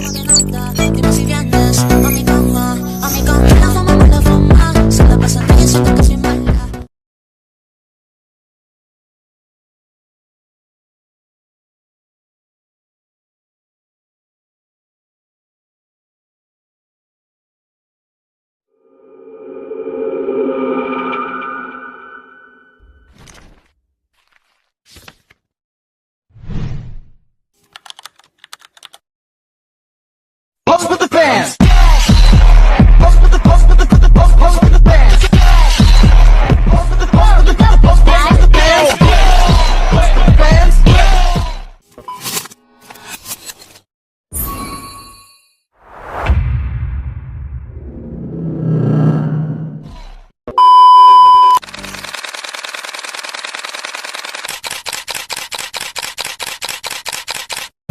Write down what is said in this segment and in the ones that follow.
Dime si vienes a mi cama, la fama me la fama. Se la pasan diciendo que soy mala. Pose with the fans.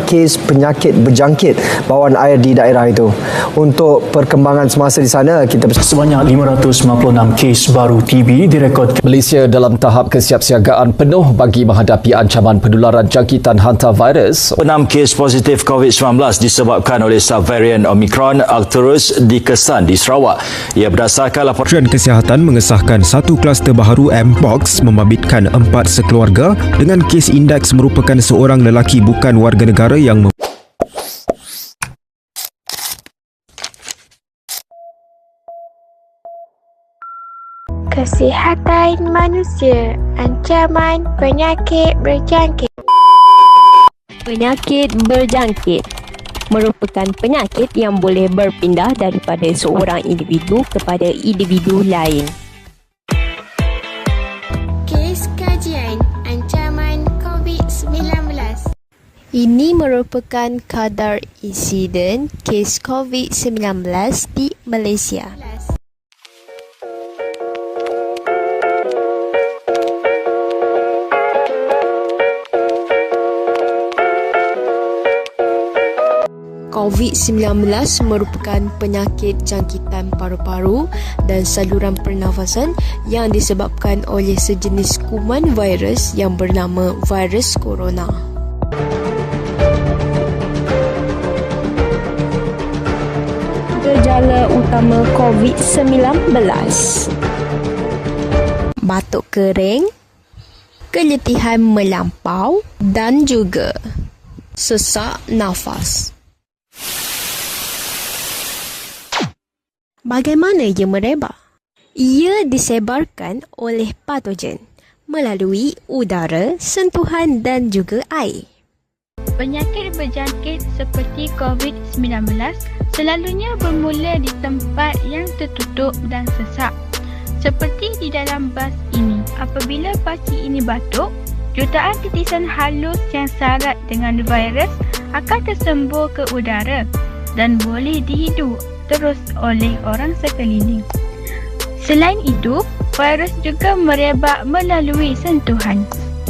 Kes penyakit berjangkit bawaan air di daerah itu. Untuk perkembangan semasa di sana, kita sebanyak 596 kes baru TB direkod. Malaysia dalam tahap kesiapsiagaan penuh bagi menghadapi ancaman penularan jangkitan hantavirus. 6 kes positif COVID-19 disebabkan oleh subvarian Omicron terus dikesan di Sarawak. Ia berdasarkan laporan Kesihatan mengesahkan satu kluster baharu Mpox membabitkan 4 sekeluarga dengan kes indeks merupakan seorang lelaki bukan warga negara yang Kesihatan manusia, ancaman penyakit berjangkit. Penyakit berjangkit merupakan penyakit yang boleh berpindah daripada seorang individu kepada individu lain. Kes kajian ancaman COVID-19. Ini merupakan kadar insiden kes COVID-19 di Malaysia. COVID-19 merupakan penyakit jangkitan paru-paru dan saluran pernafasan yang disebabkan oleh sejenis kuman virus yang bernama virus corona. Gejala utama COVID-19: batuk kering, keletihan melampau dan juga sesak nafas. Bagaimana ia merebak? Ia disebarkan oleh patogen melalui udara, sentuhan dan juga air. Penyakit berjangkit seperti COVID-19 selalunya bermula di tempat yang tertutup dan sesak. Seperti di dalam bas ini, apabila pakcik ini batuk, jutaan titisan halus yang syarat dengan virus akan tersembur ke udara dan boleh dihidu terus oleh orang sekeliling. Selain itu, virus juga merebak melalui sentuhan.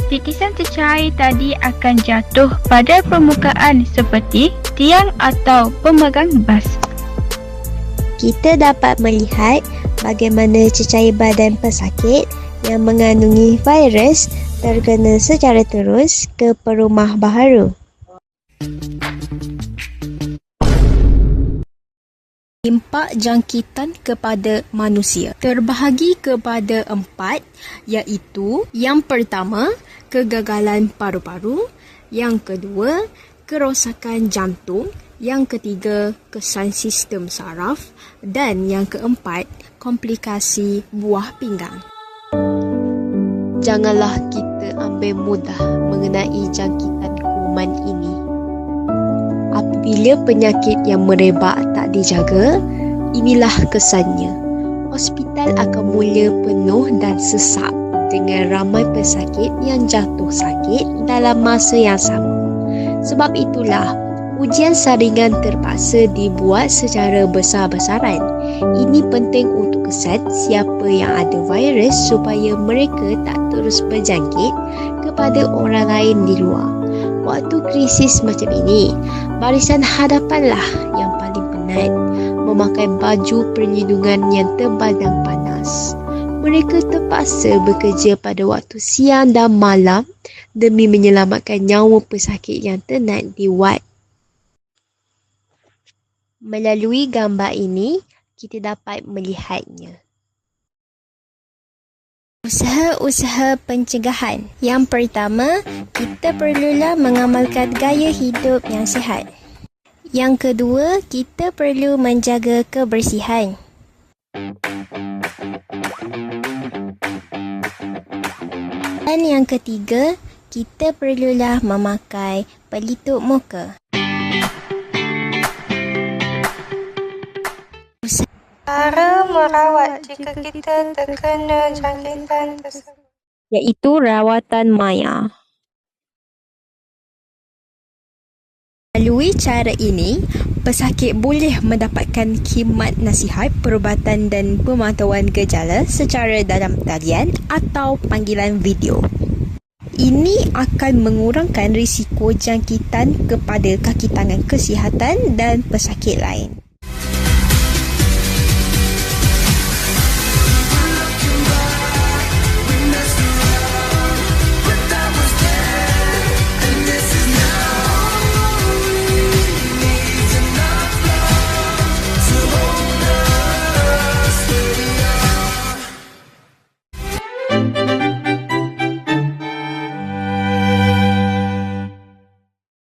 Titisan cecair tadi akan jatuh pada permukaan seperti tiang atau pemegang bas. Kita dapat melihat bagaimana cecair badan pesakit yang mengandungi virus terkena secara terus ke perumah baharu. Impak jangkitan kepada manusia terbahagi kepada 4, iaitu yang pertama, kegagalan paru-paru, yang kedua, kerosakan jantung, yang ketiga, kesan sistem saraf dan yang keempat, komplikasi buah pinggang. Janganlah kita ambil mudah mengenai jangkitan kuman ini. Apabila penyakit yang merebak tak dijaga, inilah kesannya. Hospital akan mula penuh dan sesak dengan ramai pesakit yang jatuh sakit dalam masa yang sama. Sebab itulah, ujian saringan terpaksa dibuat secara besar-besaran. Ini penting untuk kesan siapa yang ada virus supaya mereka tak terus berjangkit kepada orang lain di luar. Waktu krisis macam ini, barisan hadapanlah yang paling penat, memakai baju perlindungan yang tebal dan panas. Mereka terpaksa bekerja pada waktu siang dan malam demi menyelamatkan nyawa pesakit yang tenat di wad. Melalui gambar ini, kita dapat melihatnya. Usaha-usaha pencegahan. Yang pertama, kita perlulah mengamalkan gaya hidup yang sihat. Yang kedua, kita perlu menjaga kebersihan. Dan yang ketiga, kita perlulah memakai pelitup muka. Cara merawat jika kita terkena jangkitan tersebut, Iaitu rawatan maya. Melalui cara ini, pesakit boleh mendapatkan khidmat nasihat, perubatan dan pemantauan gejala secara dalam talian atau panggilan video. Ini akan mengurangkan risiko jangkitan kepada kaki tangan kesihatan dan pesakit lain.